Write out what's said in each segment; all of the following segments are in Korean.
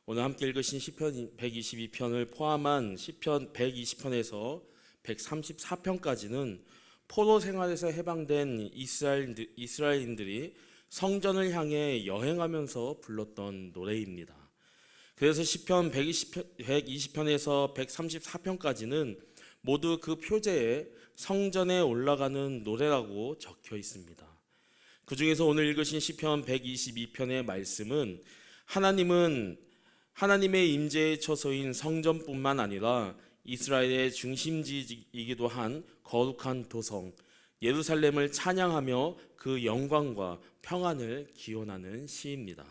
오늘 함께 읽으신 시편 122편을 포함한 시편 120편에서 134편까지는 포로 생활에서 해방된 이스라엘인들이 성전을 향해 여행하면서 불렀던 노래입니다. 그래서 시편 120편에서 134편까지는 모두 그 표제에 성전에 올라가는 노래라고 적혀 있습니다. 그 중에서 오늘 읽으신 시편 122편의 말씀은 하나님의 임재의 처소인 성전뿐만 아니라 이스라엘의 중심지이기도 한 거룩한 도성 예루살렘을 찬양하며 그 영광과 평안을 기원하는 시입니다.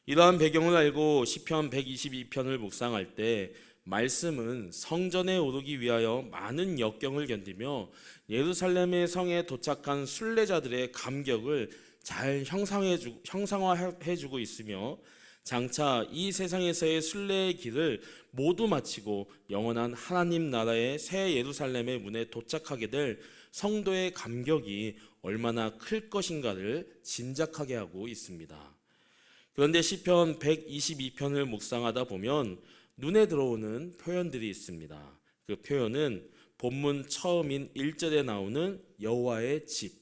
이러한 배경을 알고 시편 122편을 묵상할 때 말씀은 성전에 오르기 위하여 많은 역경을 견디며 예루살렘의 성에 도착한 순례자들의 감격을 잘 형상화해주고 있으며 장차 이 세상에서의 순례의 길을 모두 마치고 영원한 하나님 나라의 새 예루살렘의 문에 도착하게 될 성도의 감격이 얼마나 클 것인가를 짐작하게 하고 있습니다. 그런데 시편 122편을 묵상하다 보면 눈에 들어오는 표현들이 있습니다. 그 표현은 본문 처음인 1절에 나오는 여호와의 집,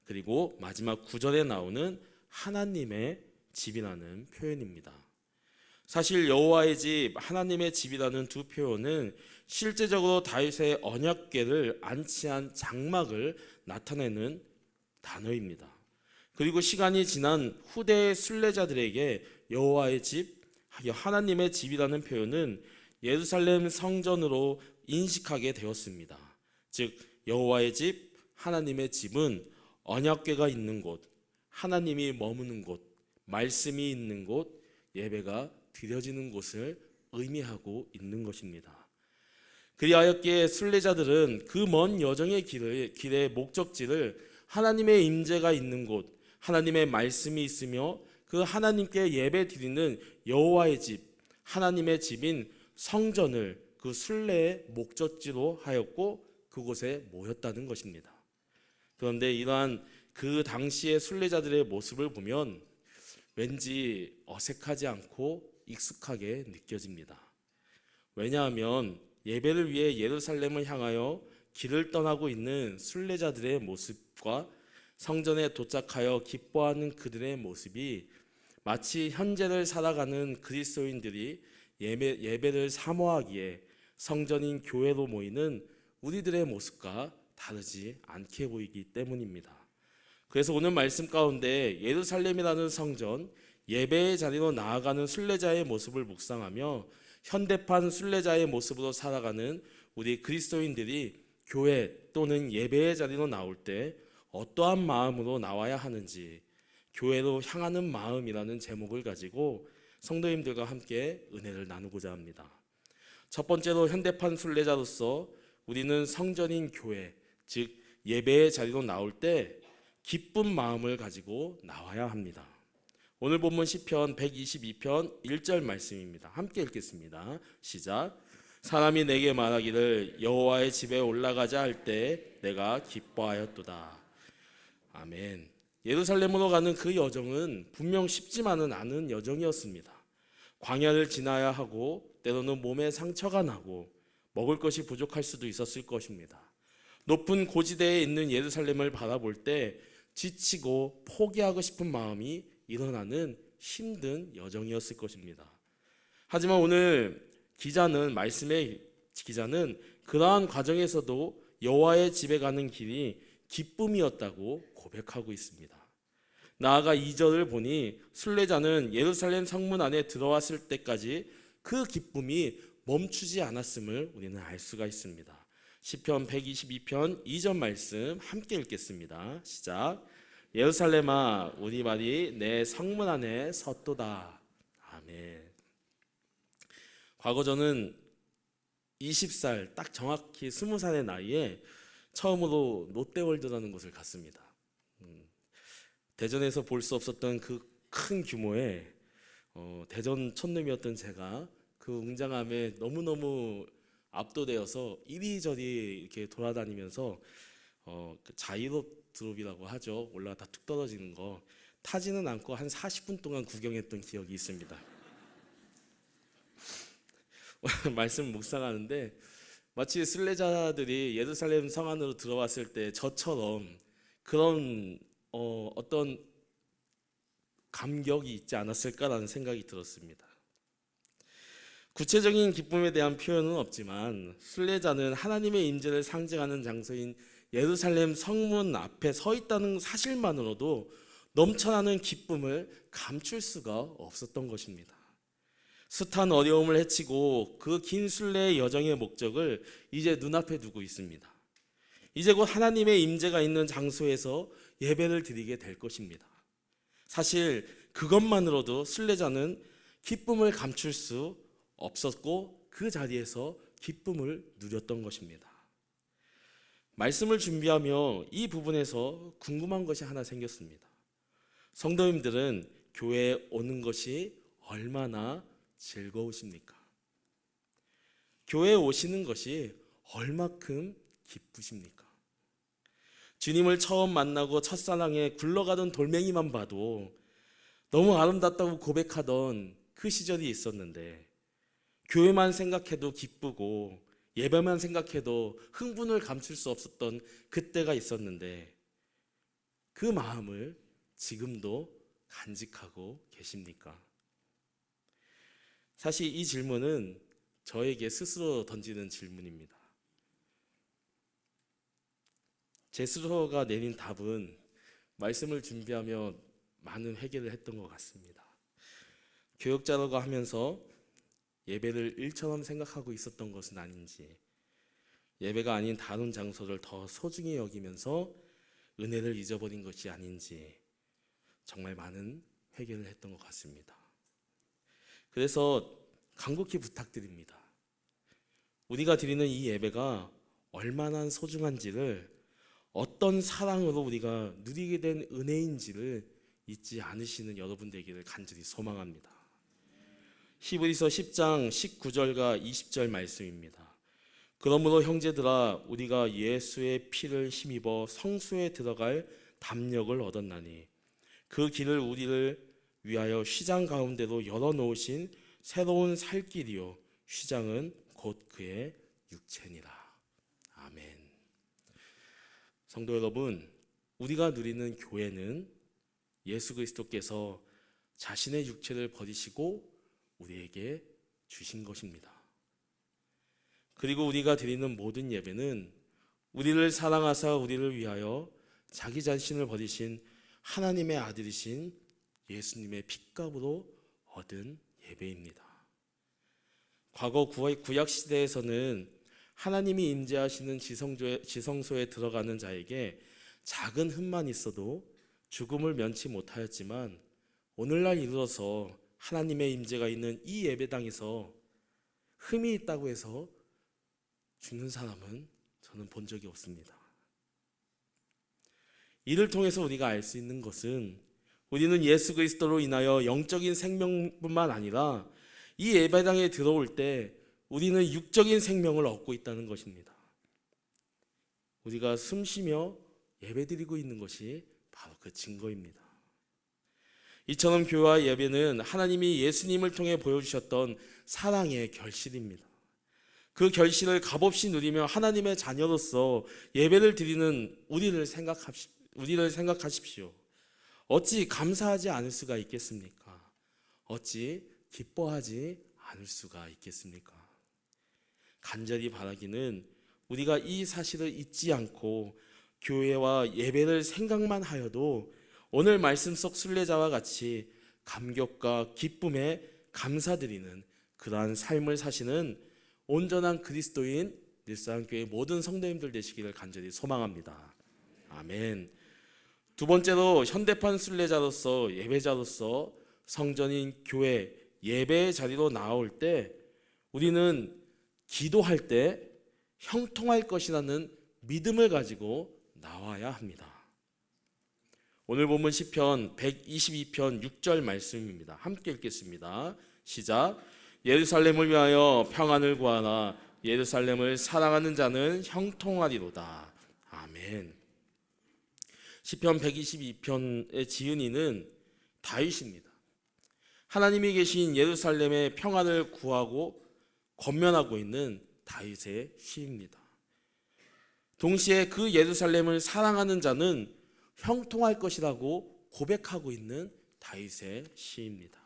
그리고 마지막 9절에 나오는 하나님의 집이라는 표현입니다. 사실 여호와의 집, 하나님의 집이라는 두 표현은 실제적으로 다윗의 언약궤를 안치한 장막을 나타내는 단어입니다. 그리고 시간이 지난 후대의 순례자들에게 여호와의 집, 하나님의 집이라는 표현은 예루살렘 성전으로 인식하게 되었습니다. 즉 여호와의 집, 하나님의 집은 언약궤가 있는 곳, 하나님이 머무는 곳, 말씀이 있는 곳, 예배가 드려지는 곳을 의미하고 있는 것입니다. 그리하였기에 순례자들은 그 먼 여정의 길의 목적지를 하나님의 임재가 있는 곳, 하나님의 말씀이 있으며 그 하나님께 예배 드리는 여호와의 집, 하나님의 집인 성전을 그 순례의 목적지로 하였고 그곳에 모였다는 것입니다. 그런데 이러한 그 당시의 순례자들의 모습을 보면 왠지 어색하지 않고 익숙하게 느껴집니다. 왜냐하면 예배를 위해 예루살렘을 향하여 길을 떠나고 있는 순례자들의 모습과 성전에 도착하여 기뻐하는 그들의 모습이 마치 현재를 살아가는 그리스도인들이 예배를 사모하기에 성전인 교회로 모이는 우리들의 모습과 다르지 않게 보이기 때문입니다. 그래서 오늘 말씀 가운데 예루살렘이라는 성전, 예배의 자리로 나아가는 순례자의 모습을 묵상하며 현대판 순례자의 모습으로 살아가는 우리 그리스도인들이 교회 또는 예배의 자리로 나올 때 어떠한 마음으로 나와야 하는지, 교회로 향하는 마음이라는 제목을 가지고 성도님들과 함께 은혜를 나누고자 합니다. 첫 번째로 현대판 순례자로서 우리는 성전인 교회, 즉 예배의 자리로 나올 때 기쁜 마음을 가지고 나와야 합니다. 오늘 본문 시편 122편 1절 말씀입니다. 함께 읽겠습니다. 시작. 사람이 내게 말하기를 여호와의 집에 올라가자 할 때 내가 기뻐하였도다. 아멘. 예루살렘으로 가는 그 여정은 분명 쉽지만은 않은 여정이었습니다. 광야를 지나야 하고 때로는 몸에 상처가 나고 먹을 것이 부족할 수도 있었을 것입니다. 높은 고지대에 있는 예루살렘을 바라볼 때 지치고 포기하고 싶은 마음이 일어나는 힘든 여정이었을 것입니다. 하지만 오늘 말씀의 기자는 그러한 과정에서도 여호와의 집에 가는 길이 기쁨이었다고 고백하고 있습니다. 나아가 2절을 보니 순례자는 예루살렘 성문 안에 들어왔을 때까지 그 기쁨이 멈추지 않았음을 우리는 알 수가 있습니다. 시편 122편 2절 말씀 함께 읽겠습니다. 시작. 예루살렘아 우리 말이 내 성문 안에 섰도다. 아멘. 과거 저는 20살 딱 정확히 20살의 나이에 처음으로 롯데월드라는 곳을 갔습니다. 대전에서 볼 수 없었던 그 큰 규모의 대전 촌놈이었던 제가 그 웅장함에 너무너무 압도되어서 이리저리 이렇게 돌아다니면서 그 자이로 드롭이라고 하죠. 올라가 다 툭 떨어지는 거 타지는 않고 한 40분 동안 구경했던 기억이 있습니다. 말씀 묵상하는데 마치 순례자들이 예루살렘 성 안으로 들어왔을 때 저처럼 그런 어떤 감격이 있지 않았을까라는 생각이 들었습니다. 구체적인 기쁨에 대한 표현은 없지만 순례자는 하나님의 임재를 상징하는 장소인 예루살렘 성문 앞에 서 있다는 사실만으로도 넘쳐나는 기쁨을 감출 수가 없었던 것입니다. 숱한 어려움을 헤치고 그 긴 순례의 여정의 목적을 이제 눈앞에 두고 있습니다. 이제 곧 하나님의 임재가 있는 장소에서 예배를 드리게 될 것입니다. 사실 그것만으로도 순례자는 기쁨을 감출 수 없었고 그 자리에서 기쁨을 누렸던 것입니다. 말씀을 준비하며 이 부분에서 궁금한 것이 하나 생겼습니다. 성도님들은 교회에 오는 것이 얼마나 즐거우십니까? 교회에 오시는 것이 얼마큼 기쁘십니까? 주님을 처음 만나고 첫사랑에 굴러가던 돌멩이만 봐도 너무 아름답다고 고백하던 그 시절이 있었는데 교회만 생각해도 기쁘고 예배만 생각해도 흥분을 감출 수 없었던 그때가 있었는데 그 마음을 지금도 간직하고 계십니까? 사실 이 질문은 저에게 스스로 던지는 질문입니다. 제 스스로가 내린 답은 말씀을 준비하며 많은 회개를 했던 것 같습니다. 교역자라고 하면서 예배를 일처럼 생각하고 있었던 것은 아닌지, 예배가 아닌 다른 장소를 더 소중히 여기면서 은혜를 잊어버린 것이 아닌지 정말 많은 회개를 했던 것 같습니다. 그래서 간곡히 부탁드립니다. 우리가 드리는 이 예배가 얼마나 소중한지를, 어떤 사랑으로 우리가 누리게 된 은혜인지를 잊지 않으시는 여러분 되기를 간절히 소망합니다. 히브리서 10장 19절과 20절 말씀입니다. 그러므로 형제들아 우리가 예수의 피를 힘입어 성소에 들어갈 담력을 얻었나니 그 길을 우리를 위하여 휘장 가운데로 열어놓으신 새로운 살 길이요 휘장은 곧 그의 육체니라. 아멘. 성도 여러분, 우리가 누리는 교회는 예수 그리스도께서 자신의 육체를 버리시고 우리에게 주신 것입니다. 그리고 우리가 드리는 모든 예배는 우리를 사랑하사 우리를 위하여 자기 자신을 버리신 하나님의 아들이신 예수님의 핏값으로 얻은 예배입니다. 과거 구약 시대에서는 하나님이 임재하시는 지성소에 들어가는 자에게 작은 흠만 있어도 죽음을 면치 못하였지만 오늘날 이르러서 하나님의 임재가 있는 이 예배당에서 흠이 있다고 해서 죽는 사람은 저는 본 적이 없습니다. 이를 통해서 우리가 알 수 있는 것은 우리는 예수 그리스도로 인하여 영적인 생명뿐만 아니라 이 예배당에 들어올 때 우리는 육적인 생명을 얻고 있다는 것입니다. 우리가 숨쉬며 예배드리고 있는 것이 바로 그 증거입니다. 이처럼 교회와 예배는 하나님이 예수님을 통해 보여주셨던 사랑의 결실입니다. 그 결실을 값없이 누리며 하나님의 자녀로서 예배를 드리는 우리를 생각하십시오. 어찌 감사하지 않을 수가 있겠습니까? 어찌 기뻐하지 않을 수가 있겠습니까? 간절히 바라기는 우리가 이 사실을 잊지 않고 교회와 예배를 생각만 하여도 오늘 말씀 속 순례자와 같이 감격과 기쁨에 감사드리는 그러한 삶을 사시는 온전한 그리스도인 일상교회 모든 성도님들 되시기를 간절히 소망합니다. 아멘. 두 번째로 현대판 순례자로서 예배자로서 성전인 교회 예배의 자리로 나올 때 우리는 기도할 때 형통할 것이라는 믿음을 가지고 나와야 합니다. 오늘 본문 시편 122편 6절 말씀입니다. 함께 읽겠습니다. 시작. 예루살렘을 위하여 평안을 구하라. 예루살렘을 사랑하는 자는 형통하리로다. 아멘. 시편 122편의 지은이는 다윗입니다. 하나님이 계신 예루살렘의 평안을 구하고 권면하고 있는 다윗의 시입니다. 동시에 그 예루살렘을 사랑하는 자는 형통할 것이라고 고백하고 있는 다윗의 시입니다.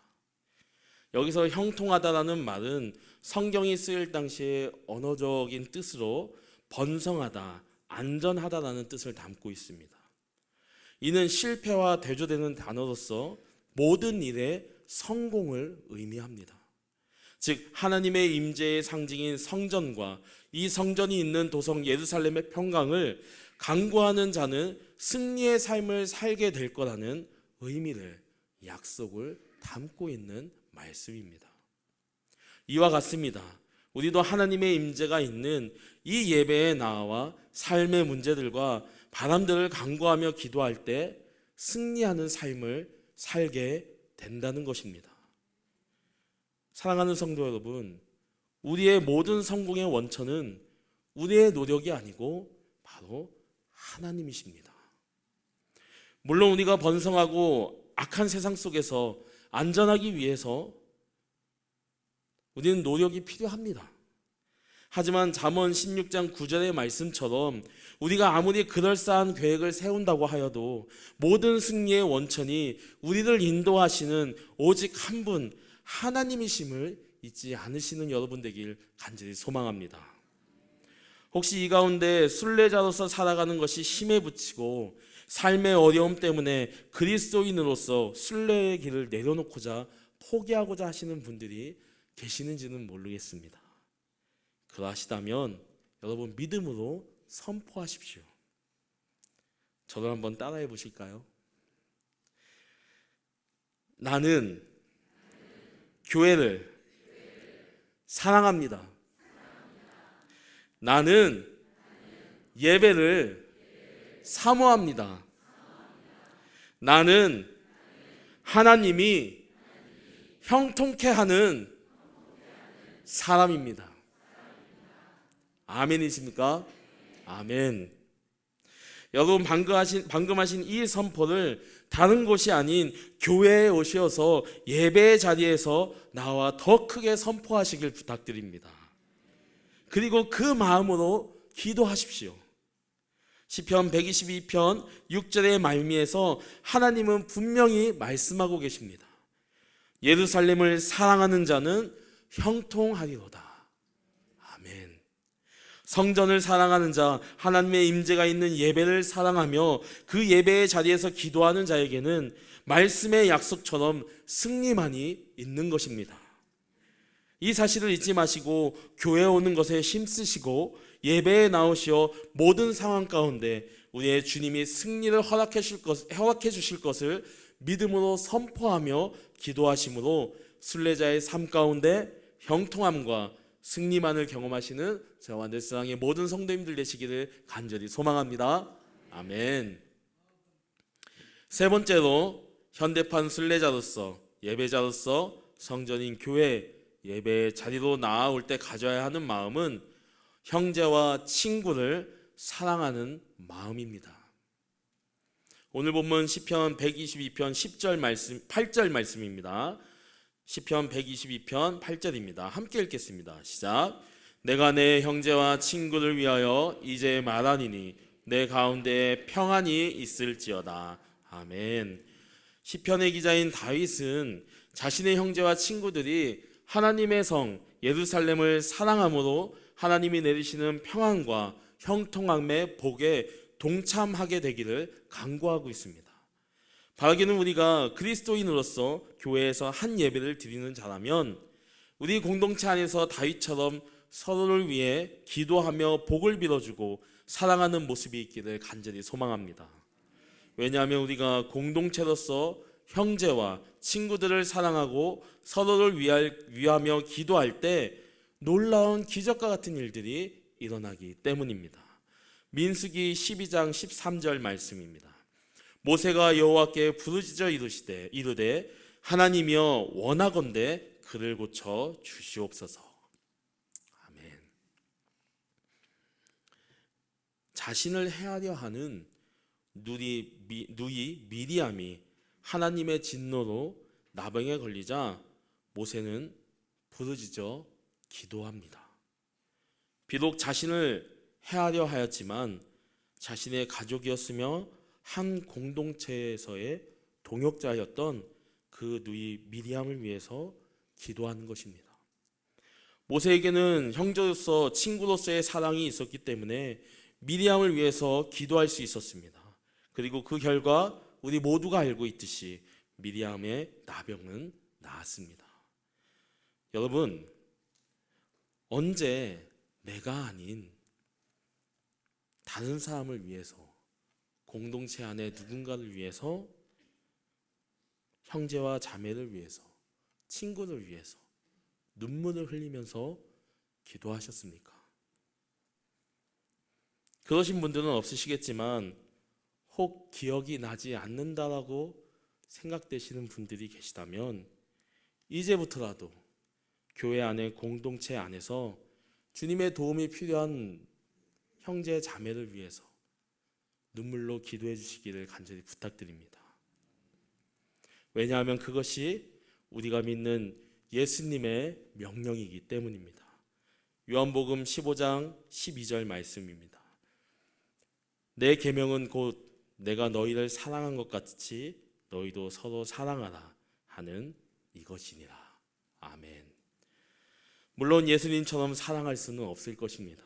여기서 형통하다라는 말은 성경이 쓰일 당시의 언어적인 뜻으로 번성하다, 안전하다라는 뜻을 담고 있습니다. 이는 실패와 대조되는 단어로서 모든 일의 성공을 의미합니다. 즉 하나님의 임재의 상징인 성전과 이 성전이 있는 도성 예루살렘의 평강을 강구하는 자는 승리의 삶을 살게 될 거라는 의미를, 약속을 담고 있는 말씀입니다. 이와 같습니다. 우리도 하나님의 임재가 있는 이 예배에 나와 삶의 문제들과 바람들을 간구하며 기도할 때 승리하는 삶을 살게 된다는 것입니다. 사랑하는 성도 여러분, 우리의 모든 성공의 원천은 우리의 노력이 아니고 바로 하나님이십니다. 물론 우리가 번성하고 악한 세상 속에서 안전하기 위해서 우리는 노력이 필요합니다. 하지만 잠언 16장 9절의 말씀처럼 우리가 아무리 그럴싸한 계획을 세운다고 하여도 모든 승리의 원천이 우리를 인도하시는 오직 한 분 하나님이심을 잊지 않으시는 여러분 되길 간절히 소망합니다. 혹시 이 가운데 순례자로서 살아가는 것이 힘에 부치고 삶의 어려움 때문에 그리스도인으로서 순례의 길을 내려놓고자 포기하고자 하시는 분들이 계시는지는 모르겠습니다. 그러하시다면 여러분 믿음으로 선포하십시오. 저를 한번 따라해 보실까요? 나는 교회를 사랑합니다. 나는 예배를 사모합니다. 나는 하나님이 형통케 하는 사람입니다. 아멘이십니까? 아멘. 여러분 방금 하신 이 선포를 다른 곳이 아닌 교회에 오셔서 예배의 자리에서 나와 더 크게 선포하시길 부탁드립니다. 그리고 그 마음으로 기도하십시오. 시편 122편 6절의 말미에서 하나님은 분명히 말씀하고 계십니다. 예루살렘을 사랑하는 자는 형통하리로다. 아멘. 성전을 사랑하는 자, 하나님의 임재가 있는 예배를 사랑하며 그 예배의 자리에서 기도하는 자에게는 말씀의 약속처럼 승리만이 있는 것입니다. 이 사실을 잊지 마시고 교회에 오는 것에 힘쓰시고 예배에 나오시어 모든 상황 가운데 우리의 주님이 승리를 허락해 주실 것을 믿음으로 선포하며 기도하심으로 순례자의 삶 가운데 형통함과 승리만을 경험하시는 저와 넷사랑의 모든 성도님들 되시기를 간절히 소망합니다. 아멘. 세 번째로 현대판 순례자로서 예배자로서 성전인 교회 예배의 자리로 나아올 때 가져야 하는 마음은 형제와 친구를 사랑하는 마음입니다. 오늘 본문 시편 122편 10절 말씀 8절 말씀입니다. 시편 122편 8절입니다. 함께 읽겠습니다. 시작. 내가 내 형제와 친구를 위하여 이제 말하니니 내 가운데 평안이 있을지어다. 아멘. 시편의 기자인 다윗은 자신의 형제와 친구들이 하나님의 성 예루살렘을 사랑함으로 하나님이 내리시는 평안과 형통함의 복에 동참하게 되기를 간구하고 있습니다. 바라기는 우리가 그리스도인으로서 교회에서 한 예배를 드리는 자라면 우리 공동체 안에서 다윗처럼 서로를 위해 기도하며 복을 빌어주고 사랑하는 모습이 있기를 간절히 소망합니다. 왜냐하면 우리가 공동체로서 형제와 친구들을 사랑하고 서로를 위하며 기도할 때 놀라운 기적과 같은 일들이 일어나기 때문입니다. 민수기 12장 13절 말씀입니다. 모세가 여호와께 부르짖어 이르되 하나님이여 원하건대 그를 고쳐 주시옵소서. 아멘. 자신을 해하려 하는 누이 미리암이 하나님의 진노로 나병에 걸리자 모세는 부르짖어 기도합니다. 비록 자신을 해하려 하였지만 자신의 가족이었으며 한 공동체에서의 동역자였던 그 누이 미리암을 위해서 기도하는 것입니다. 모세에게는 형제로서 친구로서의 사랑이 있었기 때문에 미리암을 위해서 기도할 수 있었습니다. 그리고 그 결과 우리 모두가 알고 있듯이 미리암의 나병은 나았습니다. 여러분, 언제 내가 아닌 다른 사람을 위해서, 공동체 안에 누군가를 위해서, 형제와 자매를 위해서, 친구를 위해서 눈물을 흘리면서 기도하셨습니까? 그러신 분들은 없으시겠지만 혹 기억이 나지 않는다라고 생각되시는 분들이 계시다면 이제부터라도 교회 안에 공동체 안에서 주님의 도움이 필요한 형제 자매를 위해서 눈물로 기도해 주시기를 간절히 부탁드립니다. 왜냐하면 그것이 우리가 믿는 예수님의 명령이기 때문입니다. 요한복음 15장 12절 말씀입니다. 내 계명은 곧 내가 너희를 사랑한 것 같이 너희도 서로 사랑하라 하는 이것이니라. 아멘. 물론 예수님처럼 사랑할 수는 없을 것입니다.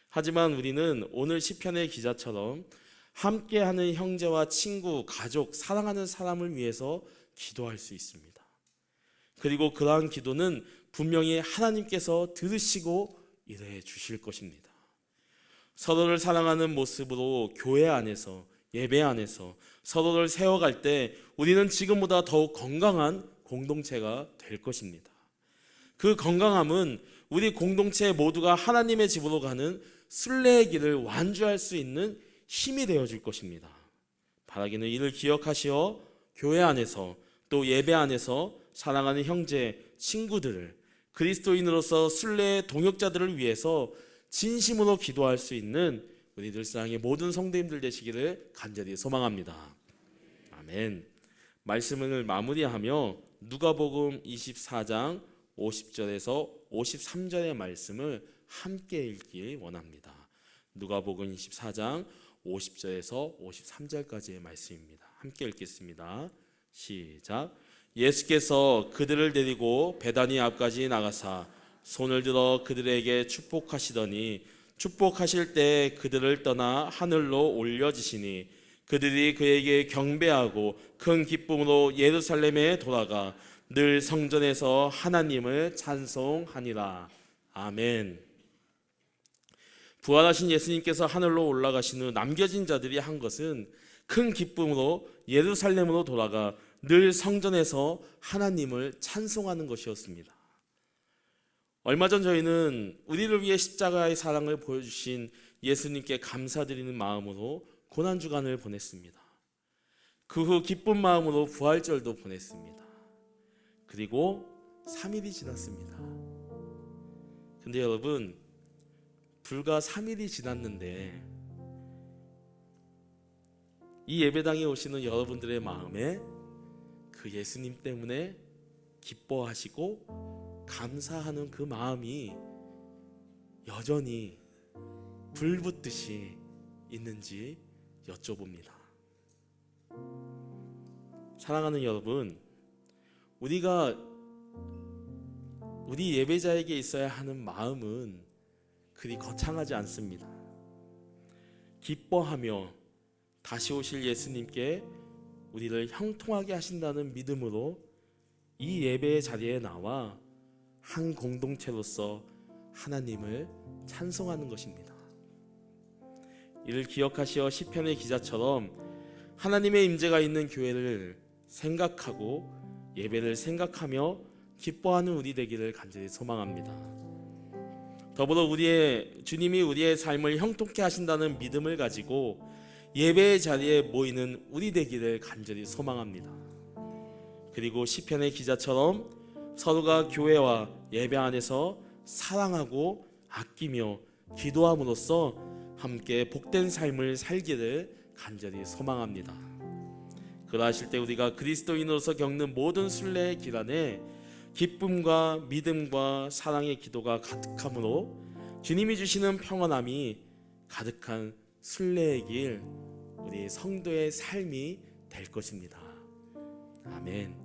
하지만 우리는 오늘 시편의 기자처럼 함께하는 형제와 친구, 가족, 사랑하는 사람을 위해서 기도할 수 있습니다. 그리고 그러한 기도는 분명히 하나님께서 들으시고 일해 주실 것입니다. 서로를 사랑하는 모습으로 교회 안에서, 예배 안에서 서로를 세워갈 때 우리는 지금보다 더욱 건강한 공동체가 될 것입니다. 그 건강함은 우리 공동체 모두가 하나님의 집으로 가는 순례의 길을 완주할 수 있는 힘이 되어줄 것입니다. 바라기는 이를 기억하시어 교회 안에서 또 예배 안에서 사랑하는 형제, 친구들을 그리스도인으로서 순례의 동역자들을 위해서 진심으로 기도할 수 있는 우리 늘사랑의 모든 성도님들 되시기를 간절히 소망합니다. 아멘. 말씀을 마무리하며 누가복음 24장 50절에서 53절의 말씀을 함께 읽기 원합니다. 누가복음 24장 50절에서 53절까지의 말씀입니다. 함께 읽겠습니다. 시작. 예수께서 그들을 데리고 베다니 앞까지 나가사 손을 들어 그들에게 축복하시더니 축복하실 때 그들을 떠나 하늘로 올려지시니 그들이 그에게 경배하고 큰 기쁨으로 예루살렘에 돌아가 늘 성전에서 하나님을 찬송하니라. 아멘. 부활하신 예수님께서 하늘로 올라가신 후 남겨진 자들이 한 것은 큰 기쁨으로 예루살렘으로 돌아가 늘 성전에서 하나님을 찬송하는 것이었습니다. 얼마 전 저희는 우리를 위해 십자가의 사랑을 보여주신 예수님께 감사드리는 마음으로 고난주간을 보냈습니다. 그 후 기쁜 마음으로 부활절도 보냈습니다. 그리고 3일이 지났습니다. 근데 여러분, 불과 3일이 지났는데 이 예배당에 오시는 여러분들의 마음에 그 예수님 때문에 기뻐하시고 감사하는 그 마음이 여전히 불붙듯이 있는지 여쭤봅니다. 사랑하는 여러분, 우리가 우리 예배자에게 있어야 하는 마음은 그리 거창하지 않습니다. 기뻐하며 다시 오실 예수님께 우리를 형통하게 하신다는 믿음으로 이 예배의 자리에 나와 한 공동체로서 하나님을 찬송하는 것입니다. 이를 기억하시어 시편의 기자처럼 하나님의 임재가 있는 교회를 생각하고 예배를 생각하며 기뻐하는 우리 되기를 간절히 소망합니다. 더불어 우리의 주님이 우리의 삶을 형통케 하신다는 믿음을 가지고 예배의 자리에 모이는 우리 되기를 간절히 소망합니다. 그리고 시편의 기자처럼 서로가 교회와 예배 안에서 사랑하고 아끼며 기도함으로써 함께 복된 삶을 살기를 간절히 소망합니다. 그러하실 때 우리가 그리스도인으로서 겪는 모든 순례의 길 안에 기쁨과 믿음과 사랑의 기도가 가득함으로 주님이 주시는 평안함이 가득한 순례의 길, 우리 성도의 삶이 될 것입니다. 아멘.